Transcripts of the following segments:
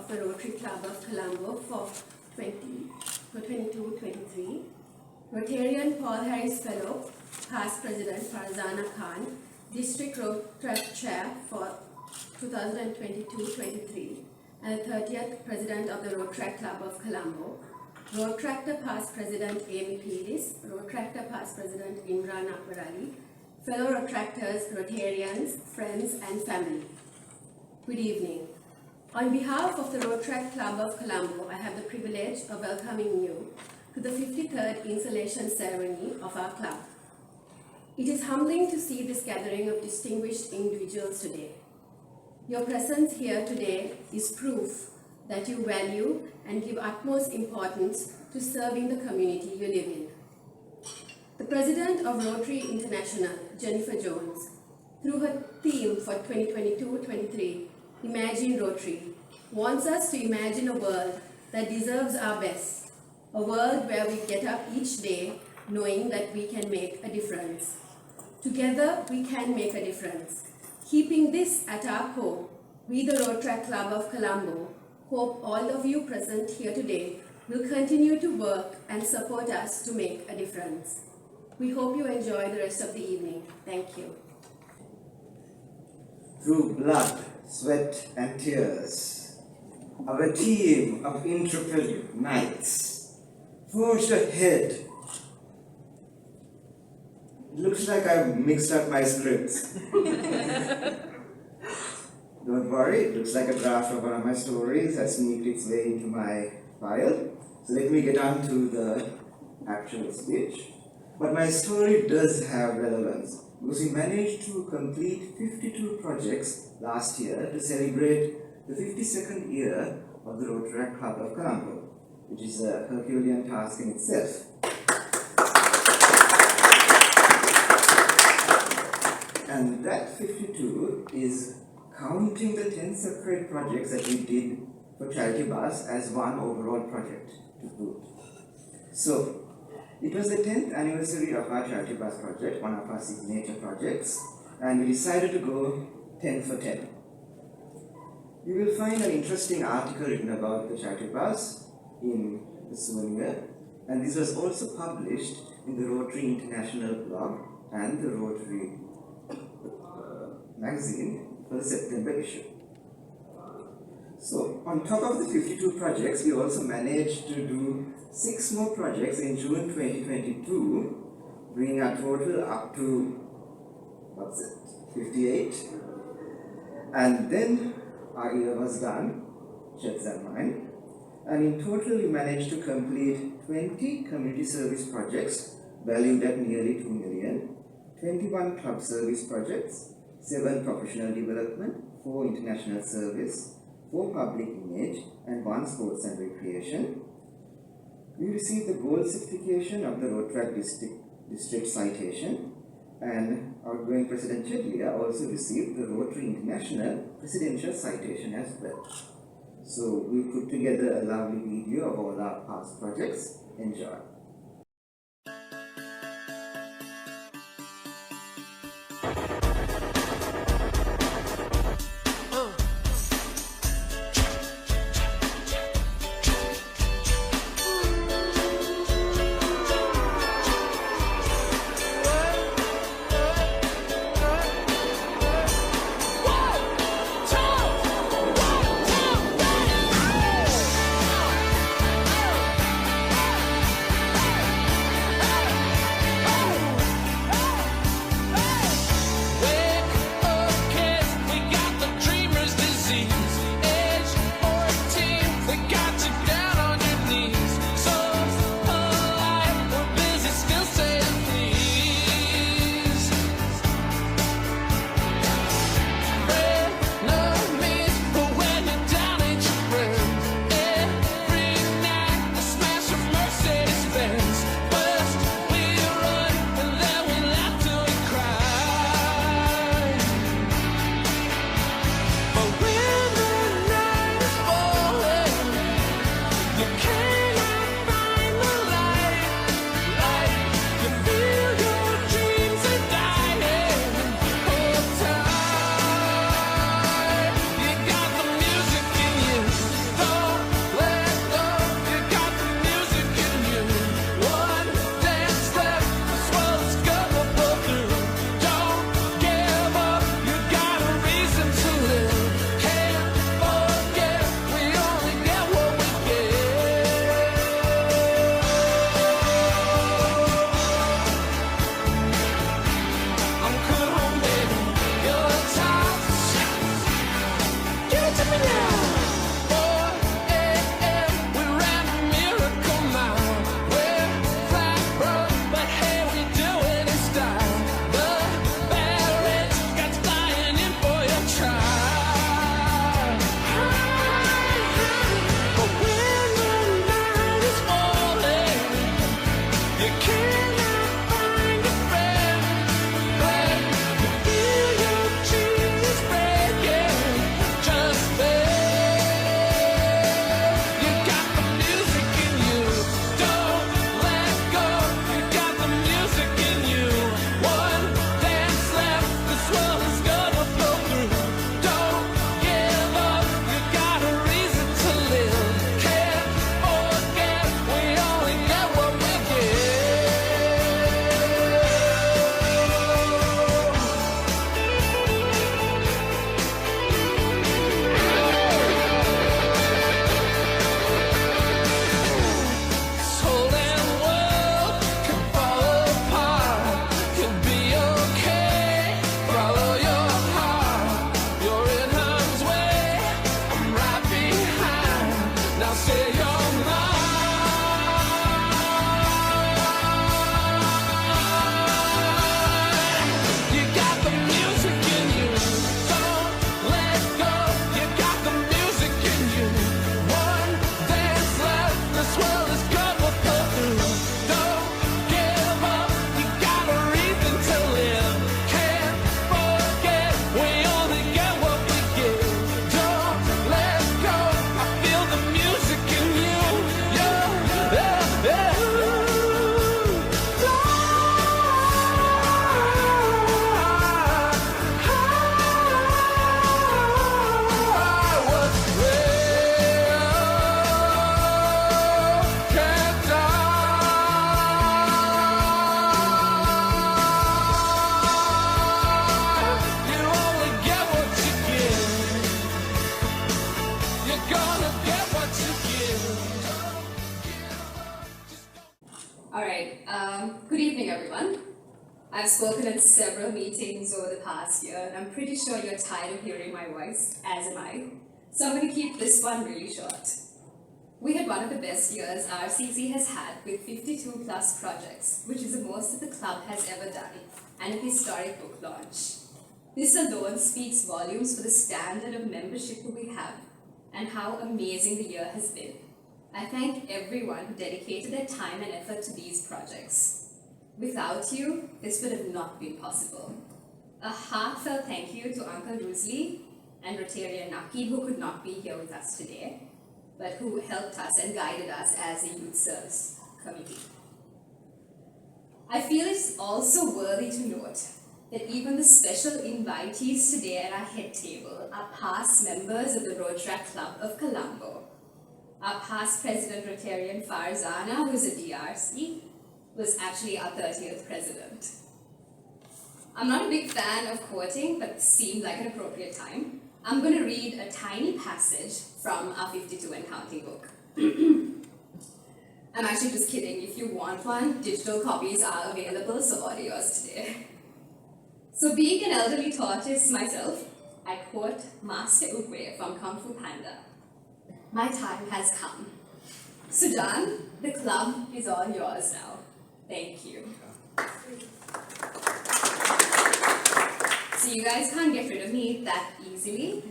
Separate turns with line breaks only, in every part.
of the Rotary Club of Colombo for 22-23, Rotarian Paul Harris Fellow, past President Farzana Khan, District Rotaract Chair for 2022-23, and the 30th President of the Rotaract Club of Colombo, Rotaractor past President Amy Pilis, Rotaractor past President Imran Akbar Ali, fellow Rotaractors, Rotarians, friends and family. Good evening. On behalf of the Rotaract Club of Colombo, I have the privilege of welcoming you to the 53rd installation ceremony of our club. It is humbling to see this gathering of distinguished individuals today. Your presence here today is proof that you value and give utmost importance to serving the community you live in. The President of Rotary International, Jennifer Jones, through her theme for 2022-23, Imagine Rotary, wants us to imagine a world that deserves our best, a world where we get up each day knowing that we can make a difference. Together, we can make a difference. Keeping this at our core, we, the Rotaract Club of Colombo, hope all of you present here today will continue to work and support us to make a difference. We hope you enjoy the rest of the evening. Thank you.
Through blood, sweat and tears, our team of intrepid knights forged ahead. It looks like I've mixed up my scripts. Don't worry, it looks like a draft of one of my stories has sneaked its way into my file. So let me get on to the actual speech. But my story does have relevance because we managed to complete 52 projects last year to celebrate the 52nd year of the Rotaract Club of Colombo, which is a Herculean task in itself. And that 52 is counting the 10 separate projects that we did for Charity Bus as one overall project to boot. So, it was the 10th anniversary of our Charity Bus project, one of our signature projects, and we decided to go 10 for 10. You will find an interesting article written about the Charity Bus in the souvenir, and this was also published in the Rotary International blog and the Rotary magazine for the September issue. So, on top of the 52 projects, we also managed to do 6 more projects in June 2022, bringing our total up to, 58. And then our year was done, checks that mind. And in total, we managed to complete 20 community service projects valued at nearly 2 million, 21 club service projects, 7 professional development, 4 international service, 4 public image, and 1 sports and recreation. We received the gold certification of the Rotaract District Citation, and outgoing President Chedlia also received the Rotary International Presidential Citation as well. So we put together a lovely video of all our past projects. Enjoy.
All right, good evening, everyone. I've spoken at several meetings over the past year, and I'm pretty sure you're tired of hearing my voice, as am I. So I'm going to keep this one really short. We had one of the best years RCC has had with 52 plus projects, which is the most that the club has ever done, and a historic book launch. This alone speaks volumes for the standard of membership that we have and how amazing the year has been. I thank everyone who dedicated their time and effort to these projects. Without you, this would have not been possible. A heartfelt thank you to Uncle Ruzli and Rotarian Naki, who could not be here with us today, but who helped us and guided us as a youth service committee. I feel it's also worthy to note that even the special invitees today at our head table are past members of the Rotaract Club of Colombo. Our past president, Rotarian Farzana, who's a DRC, was actually our 30th president. I'm not a big fan of quoting, but it seemed like an appropriate time. I'm going to read a tiny passage from our 52 and counting book. I'm actually just kidding. If you want one, digital copies are available, so order yours today. So being an elderly tortoise myself, I quote Master Iqbal from Kung Fu Panda. My time has come. Sujan, the club is all yours now. Thank you. So you guys can't get rid of me that easily.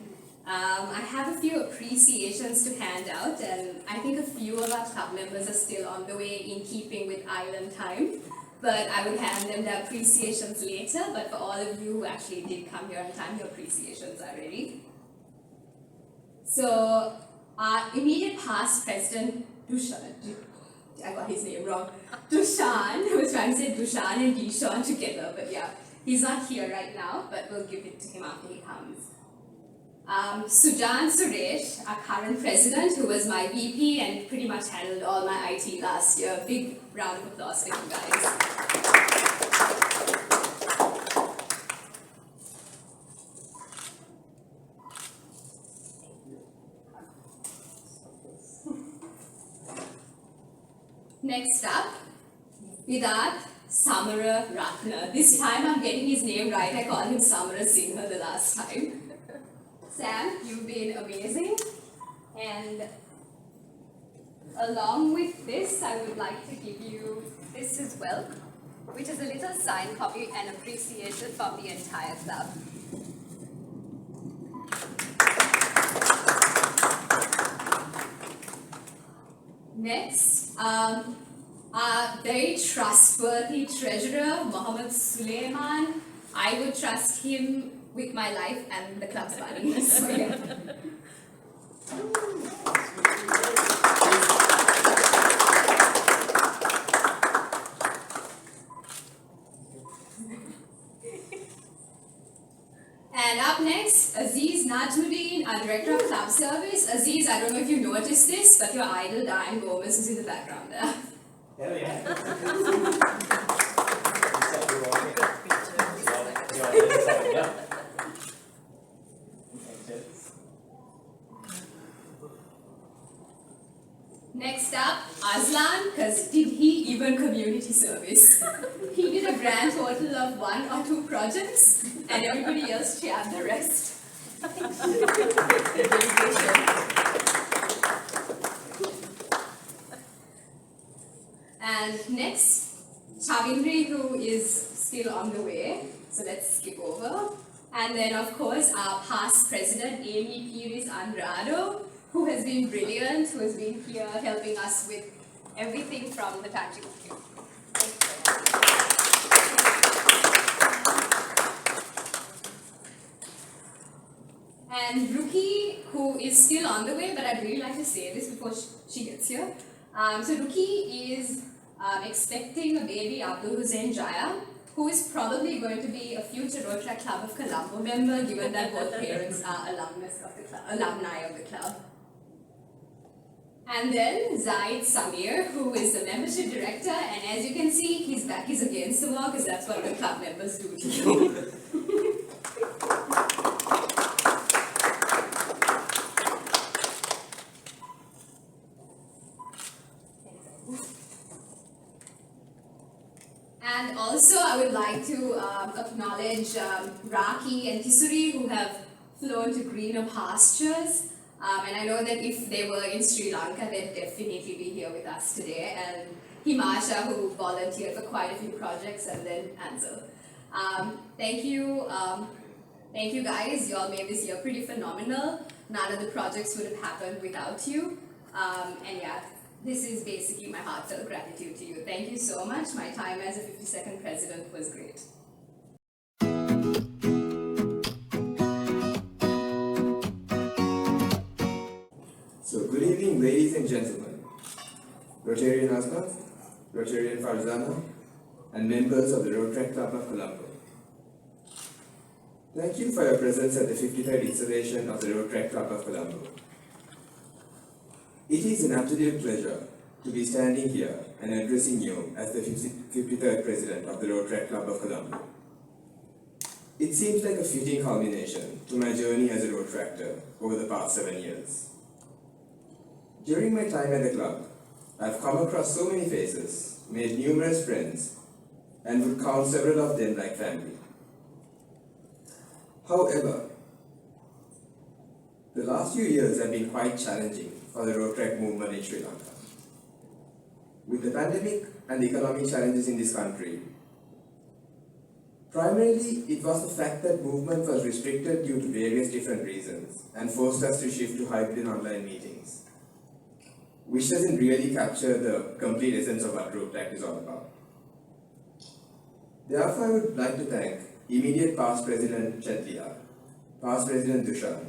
I have a few appreciations to hand out, and I think a few of our club members are still on the way in keeping with island time. But I would hand them their appreciations later, but for all of you who actually did come here on time, your appreciations are ready. So, our immediate past president, Dushan, I got his name wrong, Dushan, I was trying to say Dushan and Dishan together, but yeah, he's not here right now, but we'll give it to him after he comes. Sujan Suresh, our current president, who was my VP and pretty much handled all my IT last year. Big round of applause for you guys. Next up, Vidat Samara Ratna. This time I'm getting his name right. I called him Samara Singha the last time. Sam, you've been amazing. And along with this, I would like to give you this as well, which is a little signed copy and appreciation from the entire club. Next, our very trustworthy treasurer, Mohammed Suleiman. I would trust him with my life and the club's money. So, yeah. And up next, Aziz Natuddin, our director of club service. Aziz, I don't know if you noticed this, but your idol Diane Gomez is in the background there.
Hell yeah.
Next up, Aslan, because did he even community service? He did a grand total of 1 or 2 projects, and everybody else shared the rest. And next, Chavindri, who is still on the way, so let's skip over. And then, of course, our past president, Amy Pires Andrado, who has been brilliant, who has been here helping us with everything from the tangible. And Ruki, who is still on the way, but I'd really like to say this before she gets here. So Ruki is expecting a baby, Abdul Hussain Jaya, who is probably going to be a future Rotaract Club of Colombo member, given that both parents are alumni of the club. And then Zaid Samir, who is the membership director, and as you can see, his back is against the wall because that's what the club members do to you. And also I would like to acknowledge Raki and Kisuri who have flown to greener pastures. And I know that if they were in Sri Lanka, they'd definitely be here with us today. And Himasha, who volunteered for quite a few projects, and then Ansel. Thank you guys. You all made this year pretty phenomenal. None of the projects would have happened without you. And yeah, this is basically my heartfelt gratitude to you. Thank you so much. My time as a 52nd president was great.
So, good evening, ladies and gentlemen, Rotarian Asmath, Rotarian Farzana, and members of the Rotaract Club of Colombo. Thank you for your presence at the 53rd installation of the Rotaract Club of Colombo. It is an absolute pleasure to be standing here and addressing you as the 53rd president of the Rotaract Club of Colombo. It seems like a fitting culmination to my journey as a Rotaractor over the past 7 years. During my time at the club, I've come across so many faces, made numerous friends, and would count several of them like family. However, the last few years have been quite challenging for the Rotaract movement in Sri Lanka. With the pandemic and the economic challenges in this country, primarily it was the fact that movement was restricted due to various different reasons and forced us to shift to hybrid and online meetings, which doesn't really capture the complete essence of what Rotaract is all about. Therefore, I would like to thank immediate past President Chetlia, past President Sujan,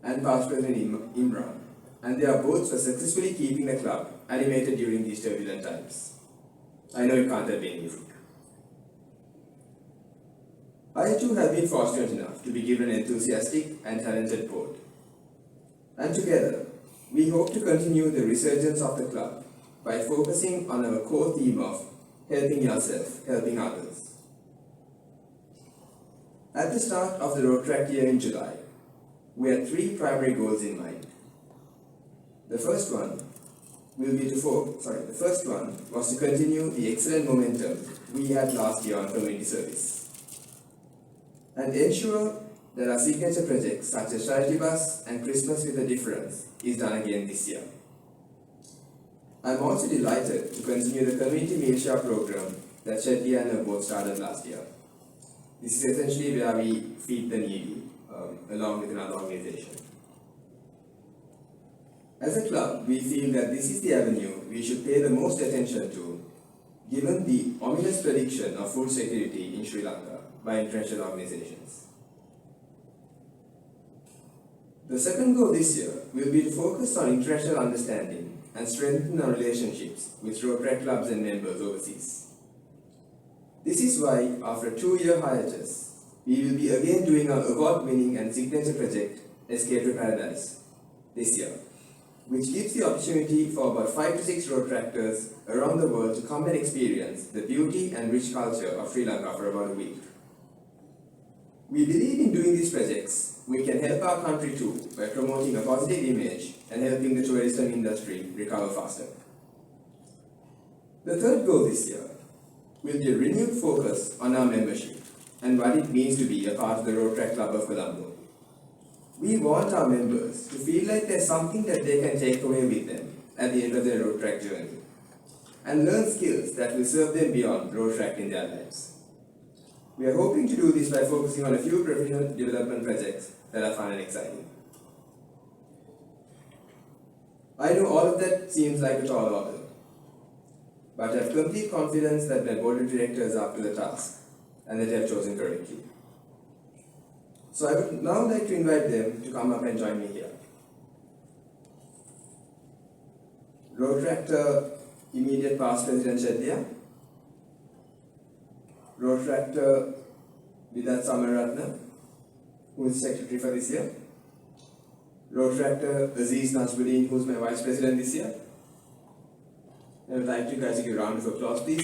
and past President Imran, and they are both for successfully keeping the club animated during these turbulent times. I know it can't have been easy. I too have been fortunate enough to be given an enthusiastic and talented board. And together, we hope to continue the resurgence of the club by focusing on our core theme of helping yourself, helping others. At the start of the Rotaract year in July, we had 3 primary goals in mind. The first one was to continue the excellent momentum we had last year on community service and ensure that our signature projects such as Charity Bus and Christmas with a Difference is done again this year. I am also delighted to continue the community meal share program that Chetlia and her both started last year. This is essentially where we feed the needy along with another organization. As a club, we feel that this is the avenue we should pay the most attention to, given the ominous prediction of food security in Sri Lanka by international organizations. The second goal this year will be to focus on international understanding and strengthen our relationships with Rotaract clubs and members overseas. This is why, after a 2-year hiatus, we will be again doing our award-winning and signature project, Escape to Paradise, this year, which gives the opportunity for about 5 to 6 Rotaractors around the world to come and experience the beauty and rich culture of Sri Lanka for about a week. We believe in doing these projects, we can help our country too by promoting a positive image and helping the tourism industry recover faster. The third goal this year will be a renewed focus on our membership and what it means to be a part of the Rotaract Club of Colombo. We want our members to feel like there's something that they can take away with them at the end of their Rotaract journey and learn skills that will serve them beyond Rotaract in their lives. We are hoping to do this by focusing on a few professional development projects that are fun and exciting. I know all of that seems like a tall order, but I have complete confidence that my board of directors are up to the task and that they have chosen correctly. So I would now like to invite them to come up and join me here. Rotaractor immediate past President Chetlia, Rotaractor Vidat Samaratna, who is secretary for this year, Rotaractor Aziz Nasruddin, who is my vice president this year. I would like you guys to give a round of applause, please.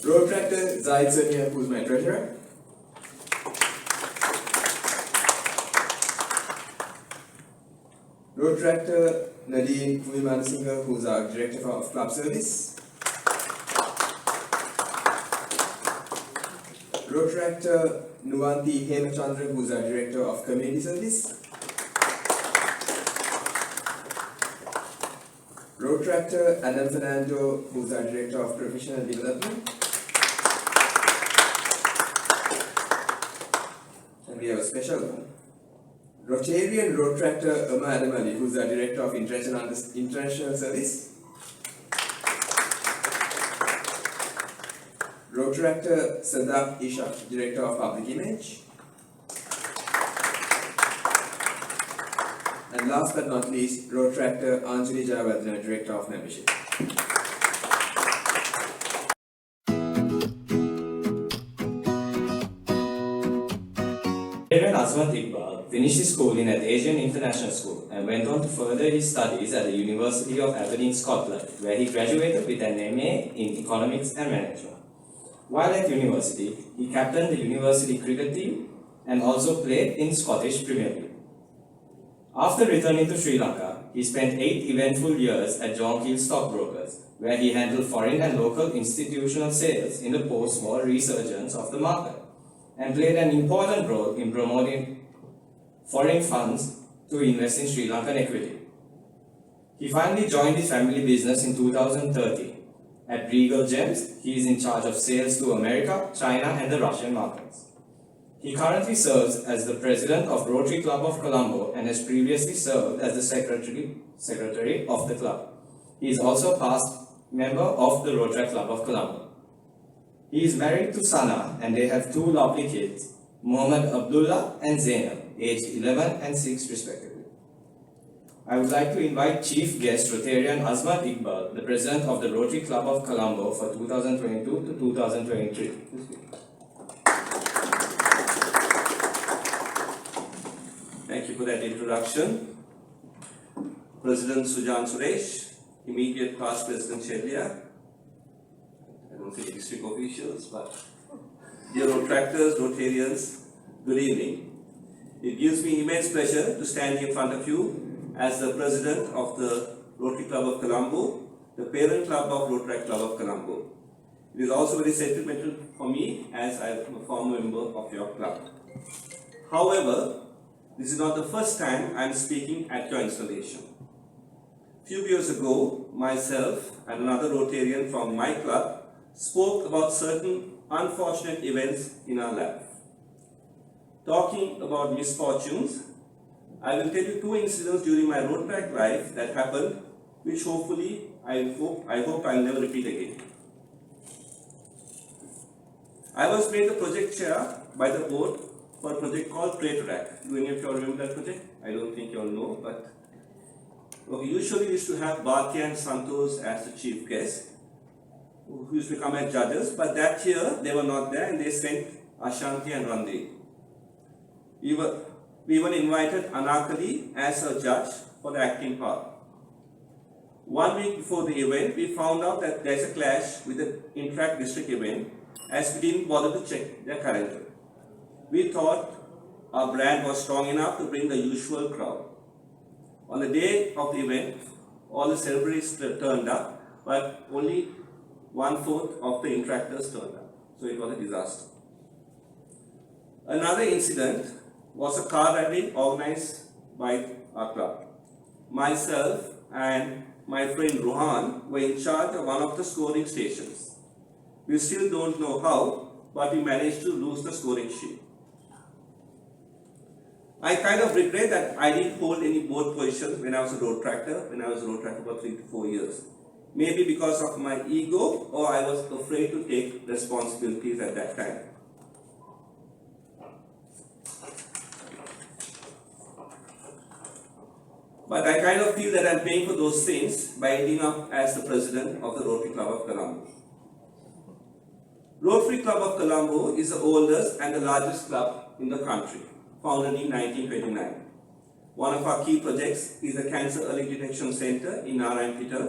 Rotaractor Zaid Sonia, who is my treasurer. Rotaractor Nadine Wimanasinghe, who's our Director of Club Service. Rotaractor Nuwanti Hemachandra, who's our Director of Community Service. Rotaractor Adam Fernando, who's our Director of Professional Development. And we have a special one. Rotarian Rotaractor Amma Adamali, who's our Director of International Service. Rotaractor Sadaf Ishak, Director of Public Image. And last but not least, Rotaractor Anjali Jayawardena, Director of Membership.
Asmath Iqbal finished his schooling at Asian International School and went on to further his studies at the University of Aberdeen, Scotland, where he graduated with an MA in Economics and Management. While at university, he captained the university cricket team and also played in Scottish Premier League. After returning to Sri Lanka, he spent 8 eventful years at John Keel Stockbrokers, where he handled foreign and local institutional sales in the post-war resurgence of the market, and played an important role in promoting foreign funds to invest in Sri Lankan equity. He finally joined his family business in 2013. At Regal Gems, he is in charge of sales to America, China and the Russian markets. He currently serves as the president of Rotary Club of Colombo and has previously served as the secretary of the club. He is also a past member of the Rotaract Club of Colombo. He is married to Sana and they have 2 lovely kids, Muhammad Abdullah and Zainab, aged 11 and 6 respectively. I would like to invite Chief Guest Rotarian Asmath Iqbal, the President of the Rotary Club of Colombo for 2022 to 2023.
Thank you for that introduction. President Sujan Suresh, immediate past President Shelia, I don't say district officials, but dear Rotaractors, Rotarians, good evening. It gives me immense pleasure to stand in front of you as the President of the Rotary Club of Colombo, the parent club of Rotaract Club of Colombo. It is also very sentimental for me as I am a former member of your club. However, this is not the first time I am speaking at your installation. Few years ago, myself and another Rotarian from my club spoke about certain unfortunate events in our life. Talking about misfortunes, I will tell you 2 incidents during my Rotaract life that happened, which hopefully I hope I'll never repeat again. I was made the project chair by the board for a project called Rotaract. Do any of you all remember that project? I don't think you all know, but okay, usually we used to have Bhatia and Santosh as the chief guest, who used to come as judges, but that year they were not there and they sent Ashanti and Randi. We even invited Anakali as a judge for the acting part. 1 week before the event, we found out that there's a clash with the Interact district event as we didn't bother to check their calendar. We thought our brand was strong enough to bring the usual crowd. On the day of the event, all the celebrities turned up, but only 1/4 of the interactors turned up. So it was a disaster. Another incident was a car rally organized by our club. Myself and my friend Rohan were in charge of one of the scoring stations. We still don't know how, but we managed to lose the scoring sheet. I kind of regret that I didn't hold any board positions when I was a Rotaractor, for 3 to 4 years. Maybe because of my ego, or I was afraid to take responsibilities at that time. But I kind of feel that I'm paying for those things by ending up as the president of the Rotary Club of Colombo. Rotary Club of Colombo is the oldest and the largest club in the country, founded in 1929. One of our key projects is the Cancer Early Detection Center in Narayanpeta,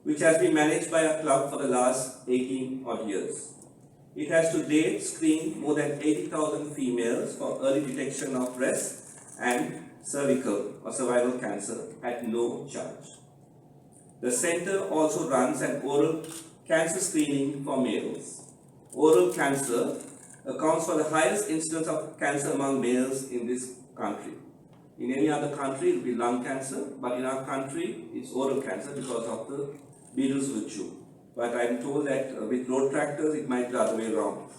which has been managed by our club for the last 18 odd years. It has to date screened more than 80,000 females for early detection of breast and cervical or cervical cancer at no charge. The center also runs an oral cancer screening for males. Oral cancer accounts for the highest incidence of cancer among males in this country. In any other country, it will be lung cancer, but in our country, it's oral cancer because of the beetles will chew. But I'm told that with road tractors, it might be the other way around.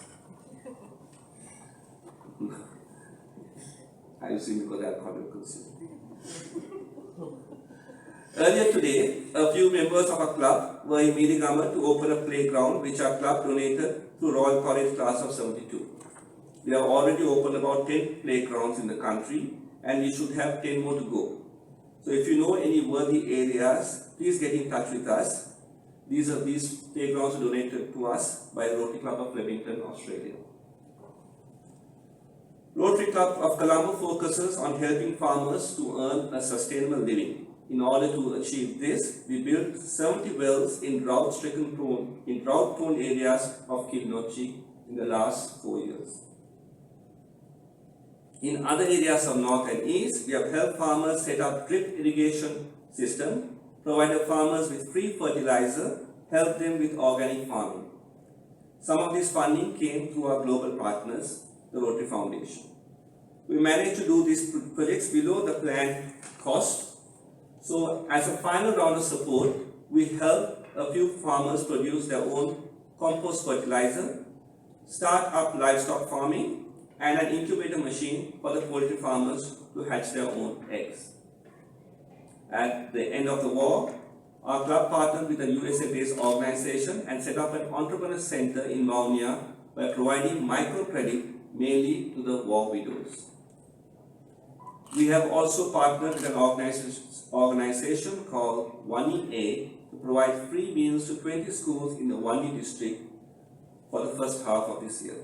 I assume because alcohol will consume. Earlier today, a few members of our club were in Mirigama to open a playground which our club donated to Royal College class of 72. We have already opened about 10 playgrounds in the country and we should have 10 more to go. So if you know any worthy areas, please get in touch with us. These playgrounds were donated to us by the Rotary Club of Flemington, Australia. Rotary Club of Colombo focuses on helping farmers to earn a sustainable living. In order to achieve this, we built 70 wells in drought-prone areas of Kilnochi in the last 4 years. In other areas of north and east, we have helped farmers set up drip irrigation system, provided farmers with free fertilizer, helped them with organic farming. Some of this funding came through our global partners, the Rotary Foundation. We managed to do these projects below the planned cost. So as a final round of support, we helped a few farmers produce their own compost fertilizer, start up livestock farming, and an incubator machine for the poultry farmers to hatch their own eggs. At the end of the war, our club partnered with a USA-based organization and set up an entrepreneur center in Maunia by providing microcredit mainly to the war widows. We have also partnered with an organization called 1EA to provide free meals to 20 schools in the 1E district for the first half of this year.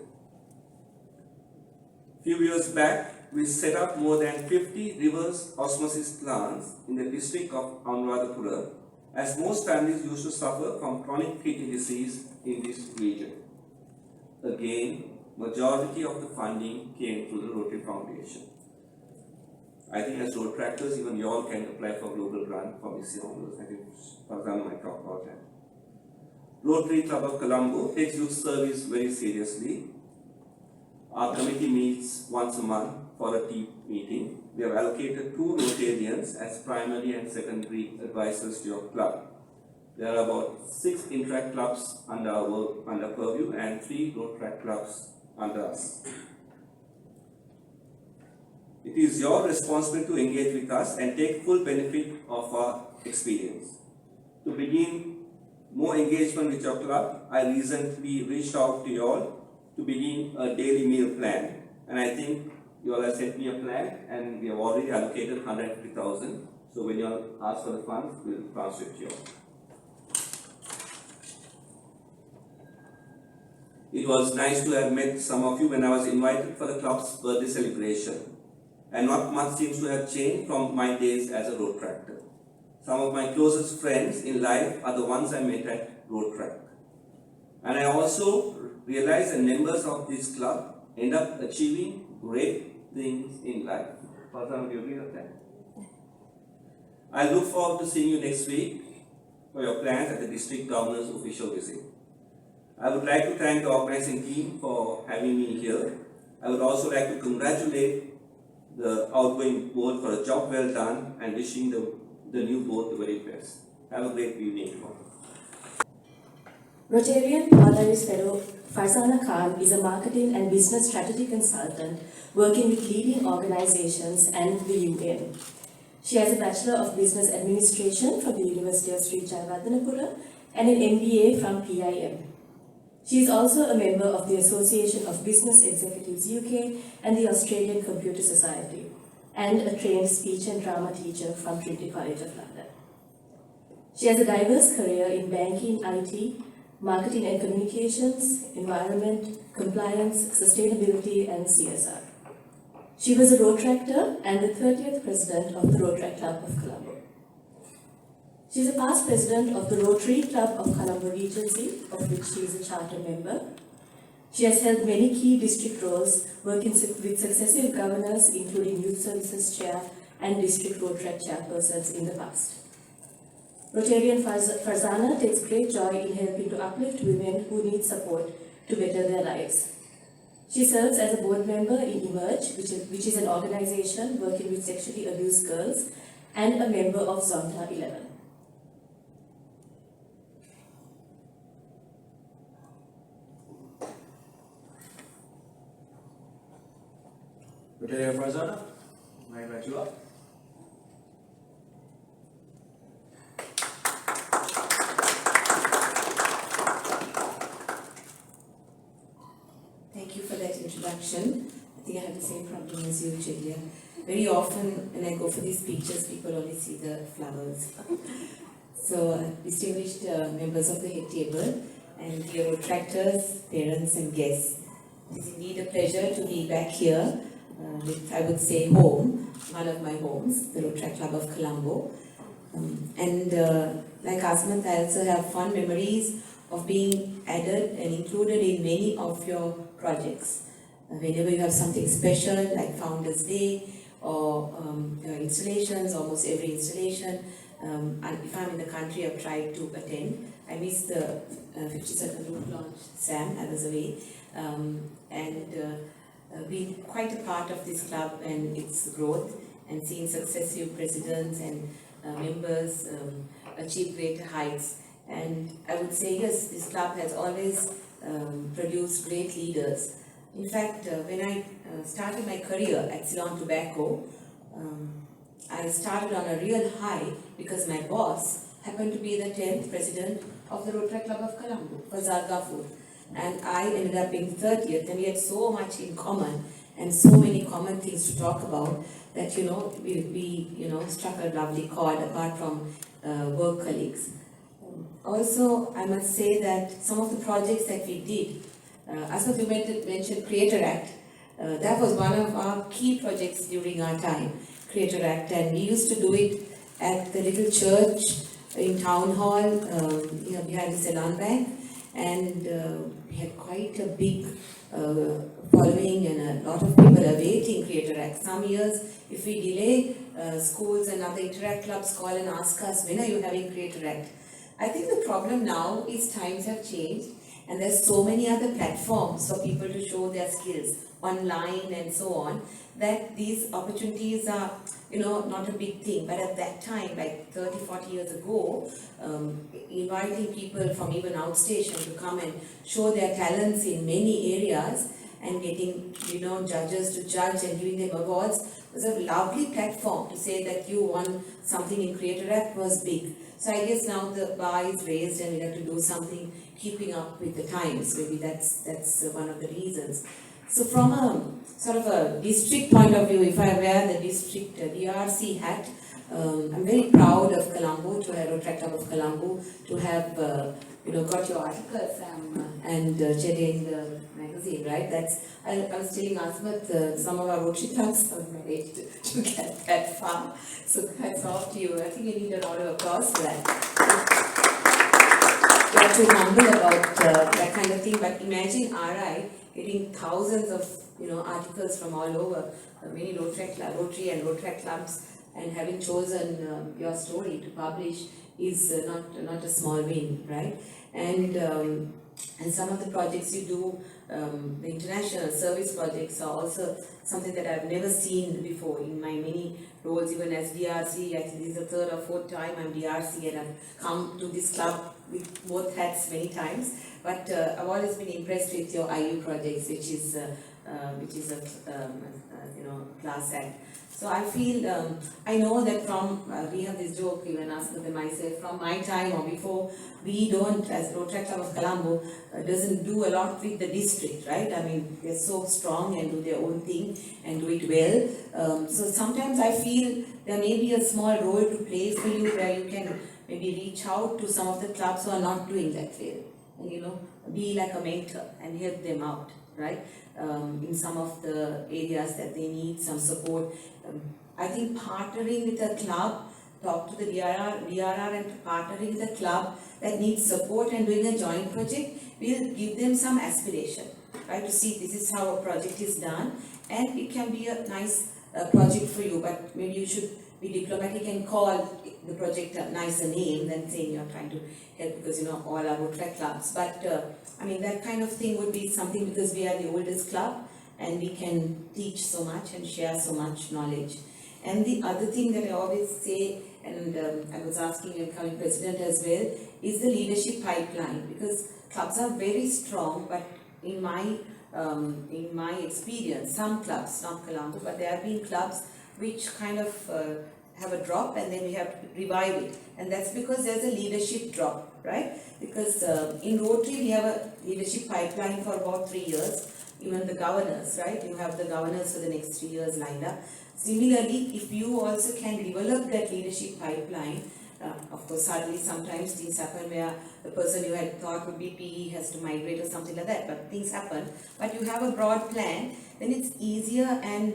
A few years back, we set up more than 50 reverse osmosis plants in the district of Anuradhapura, as most families used to suffer from chronic kidney disease in this region. Again, majority of the funding came through the Rotary Foundation. I think as road tractors, even you all can apply for global grant from this year onwards. I think Farzana might talk about that. Rotary Club of Colombo takes youth service very seriously. Our committee meets once a month for a team meeting. We have allocated 2 Rotarians as primary and secondary advisors to your club. There are about 6 interact clubs under our purview and 3 Rotaract clubs under us. It is your responsibility to engage with us and take full benefit of our experience. To begin more engagement with your club, I recently reached out to you all to begin a daily meal plan. And I think you all have sent me a plan and we have already allocated 150,000. So when you all ask for the funds, we will transfer it to you all. It was nice to have met some of you when I was invited for the club's birthday celebration. And not much seems to have changed from my days as a road tractor. Some of my closest friends in life are the ones I met at Rotaract. And I also realized that members of this club end up achieving great things in life. Farzana, do you agree with that? I look forward to seeing you next week for your plans at the district governor's official visit. I would like to thank the organizing team for having me here. I would also like to congratulate the outgoing board for a job well done and wishing the new board the very best. Have a great evening.
Rotarian Polaris Fellow Farzana Khan is a marketing and business strategy consultant working with leading organizations and the UN. She has a Bachelor of Business Administration from the University of Sri Jayawardhanapura and an MBA from PIM. She is also a member of the Association of Business Executives UK and the Australian Computer Society, and a trained speech and drama teacher from Trinity College of London. She has a diverse career in banking, IT, marketing and communications, environment, compliance, sustainability, and CSR. She was a Rotaractor and the 30th President of the Rotaract Club of Colombo. She is a past President of the Rotary Club of Colombo Regency, of which she is a charter member. She has held many key district roles, working with successive governors, including Youth Services Chair and district Rotaract chairpersons in the past. Rotarian Farzana takes great joy in helping to uplift women who need support to better their lives. She serves as a board member in Emerge, which is an organization working with sexually abused girls, and a member of Zonta 11.
Rotary Farzana, may I invite you up?
Thank you for that introduction. I think I have the same problem as you, Julia. Very often when I go for these pictures, people only see the flowers. So, distinguished members of the head table and dear Rotaractors, parents and guests, it is indeed a pleasure to be back here with, I would say, home, one of my homes, the Rotaract Club of Colombo. Like Asmath, I also have fond memories of being added and included in many of your projects. Whenever you have something special like Founders Day or your installations, almost every installation, and if I'm in the country, I've tried to attend. I missed the 52nd Root launch, Sam, I was away, been quite a part of this club and its growth, and seeing successive presidents and members achieve greater heights. And I would say, yes, this club has always produced great leaders. In fact, when I started my career at Salon Tobacco, I started on a real high because my boss happened to be the 10th president of the Rotary Club of Colombo, Farzana. And I ended up being 30th, and we had so much in common and so many common things to talk about that, we struck a lovely chord apart from work colleagues. Also, I must say that some of the projects that we did, Asmath, you mentioned Rotaract. That was one of our key projects during our time, Rotaract, and we used to do it at the little church in Town Hall, behind the Salon Bank, and we had quite a big following, and a lot of people awaiting Rotaract. Some years, if we delay, schools and other Interact clubs call and ask us, when are you having Rotaract? I think the problem now is times have changed, and there's so many other platforms for people to show their skills online and so on, that these opportunities are, not a big thing. But at that time, like 30, 40 years ago, inviting people from even outstation to come and show their talents in many areas and getting, judges to judge and giving them awards was a lovely platform to say that you won something in Rotaract was big. So I guess now the bar is raised and we have to do something keeping up with the times. Maybe that's one of the reasons. So from a sort of a district point of view, if I wear the district DRC hat, I'm very proud of Colombo, to have Rotaract Club of Colombo, to have got your article, Sam, and Jede in the magazine, right? I was telling Asmath, some of our Rotary clubs have managed to get that far. So hats off to you. I think you need a round of applause for that. You're too humble about that kind of thing, but imagine RI getting thousands of articles from all over, many Rotary and Rotaract clubs, and having chosen your story to publish is not a small win, right? And some of the projects you do, the international service projects, are also something that I've never seen before in my many roles, even as DRC. I think this is the third or fourth time I'm DRC, and I've come to this club with both hats many times. But I've always been impressed with your IU projects, which is a class act. So I feel, I know that from, we have this joke, even Asmath and myself, from my time or before, we don't, as Rotaract Club of Colombo, doesn't do a lot with the district, right? I mean, they're so strong and do their own thing and do it well. So sometimes I feel there may be a small role to play for you, where you can maybe reach out to some of the clubs who are not doing that well. And be like a mentor and help them out, right? In some of the areas that they need some support. I think partnering with a club, talk to the DRR and partnering with a club that needs support and doing a joint project will give them some aspiration, right? To see this is how a project is done, and it can be a nice project for you, but maybe you should be diplomatic and call the project a nicer name than saying you're trying to help because you know all our Rotaract clubs. But I mean that kind of thing would be something because we are the oldest club and we can teach so much and share so much knowledge. And the other thing that I always say, and I was asking your incoming president as well, is the leadership pipeline, because clubs are very strong, but in my experience, some clubs, not Colombo, but there have been clubs which kind of have a drop and then we have to revive it, and that's because there's a leadership drop, right? Because in Rotary we have a leadership pipeline for about 3 years, even the governors, right? You have the governors for the next 3 years lined up. Similarly, if you also can develop that leadership pipeline, of course, suddenly sometimes things happen where the person you had thought would be PE has to migrate or something like that, but things happen. But you have a broad plan, then it's easier, and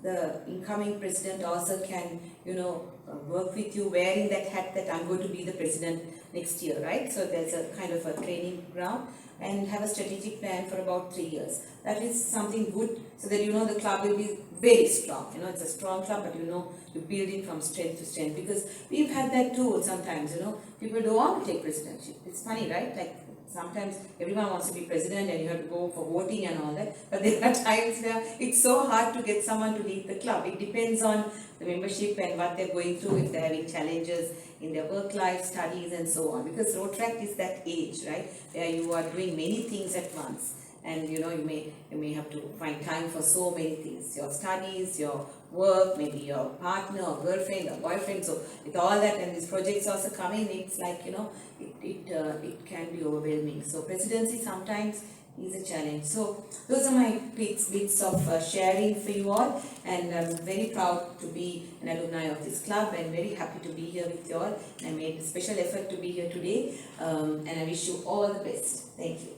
the incoming president also can, you know, work with you wearing that hat that I'm going to be the president next year, right? So there's a kind of a training ground, and have a strategic plan for about 3 years. That is something good, so that you know the club will be very strong. You know, it's a strong club, but you know, you build it from strength to strength, because we've had that too sometimes, you know, people don't want to take presidency. It's funny, right? Like sometimes everyone wants to be president and you have to go for voting and all that, but there are times where it's so hard to get someone to lead the club. It depends on the membership and what they're going through, if they're having challenges in their work life, studies and so on, because Rotaract is that age, right, where you are doing many things at once, and you know, you may have to find time for so many things, your studies, your work, maybe your partner or girlfriend or boyfriend. So with all that and these projects also coming, it's like, you know, it can be overwhelming. So presidency sometimes is a challenge. So those are my bits of sharing for you all, and I'm very proud to be an alumni of this club and very happy to be here with you all. I made a special effort to be here today, and I wish you all the best. Thank you.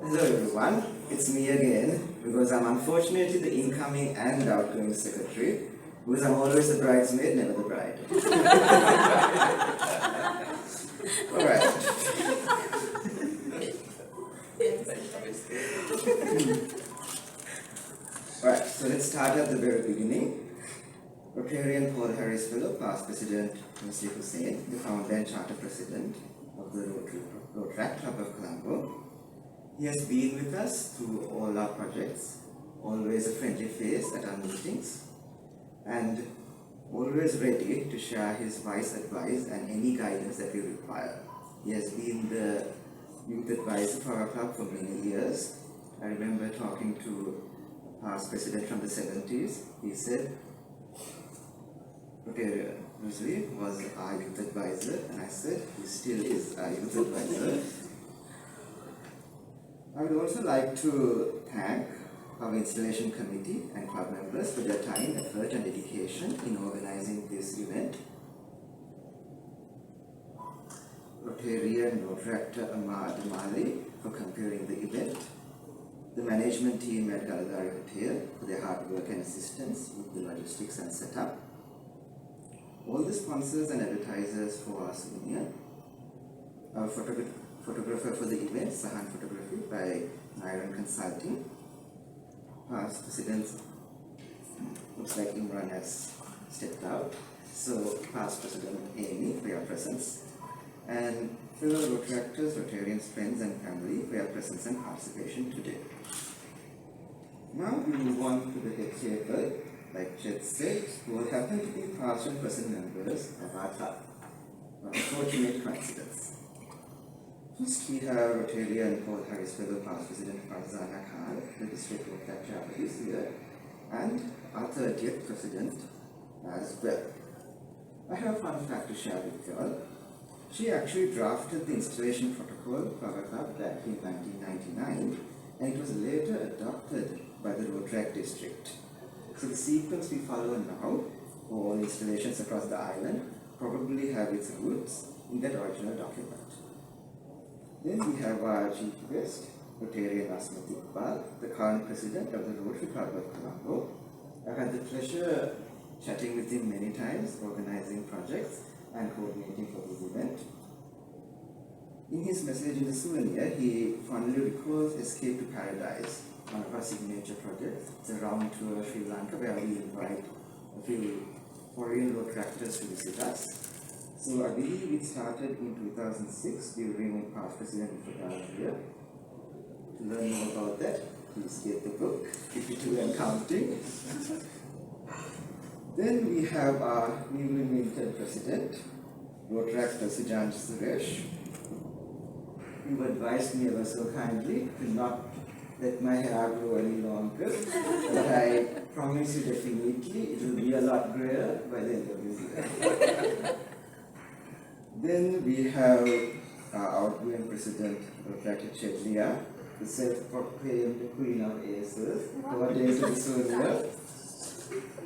Hello everyone, it's me again, because I'm unfortunately the incoming and outgoing secretary, because I'm always the bridesmaid, never the bride. Alright. Alright, so let's start at the very beginning. Rotarian Paul Harris Fellow, past President Mr. Hussain, the founder and charter president of the Rotaract Club of Colombo. He has been with us through all our projects, always a friendly face at our meetings, and always ready to share his wise advice and any guidance that we require. He has been the youth advisor for our club for many years. I remember talking to a past president from the 70s. He said, Rotary was our youth advisor, and I said, he still is our youth advisor. I would also like to thank our installation committee and club members for their time, effort and dedication in organizing this event. Rotarian Rotaract Asmath for comparing the event. The management team at Galadari Hotel for their hard work and assistance with the logistics and setup. All the sponsors and advertisers for our souvenir. Our photographer for the event, Sujan Photography by Iron Consulting. Past president, looks like Imran has stepped out. So past president Amy for your presence. And fellow Rotaractors, Rotarians, friends and family for your presence and participation today. Now we move on to the head table, like Chet said, who will happen to be past and present members of our club. A fortunate coincidence. First, we have Rotarian Paul Harris Fellow past President Farzana, the district Rotaract charities here, and our 30th president as well. I have a fun fact to share with you all. She actually drafted the installation protocol for our club back in 1999, and it was later adopted by the Rotaract district. So the sequence we follow now for all installations across the island probably have its roots in that original document. Then we have our chief guest, Rotarian Asmath Iqbal, the current president of the Rotary Club of Colombo. I've had the pleasure chatting with him many times, organizing projects and coordinating for this event. In his message in the souvenir, he fondly recalls Escape to Paradise, one of our signature projects. It's a round tour of Sri Lanka where we invite a few foreign Rotaractors to visit us. So I believe it started in 2006 during past President Iqbal here. To learn more about that, please get the book, 52 and counting. Then we have our newly minted president, Rotaract Sujan Suresh. You advised me ever so kindly to not let my hair grow any longer, but I promise you definitely it will be a lot grayer by the end of this year. Then we have our outgoing president, Dr. Chetlia, the self-proclaimed queen of aces. What is it, Sonia?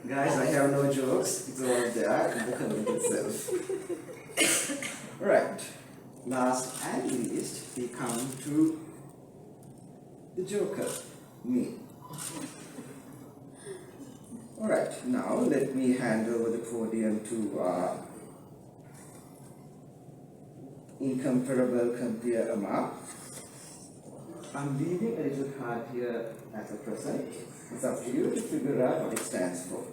Guys, I have no jokes. It's all there in the comment itself. Right. Last and least, we come to the Joker, me. Alright, now let me hand over the podium to our incomparable compeer Amar. I'm leaving a little card here as a present. It's up to you to figure out what it stands for.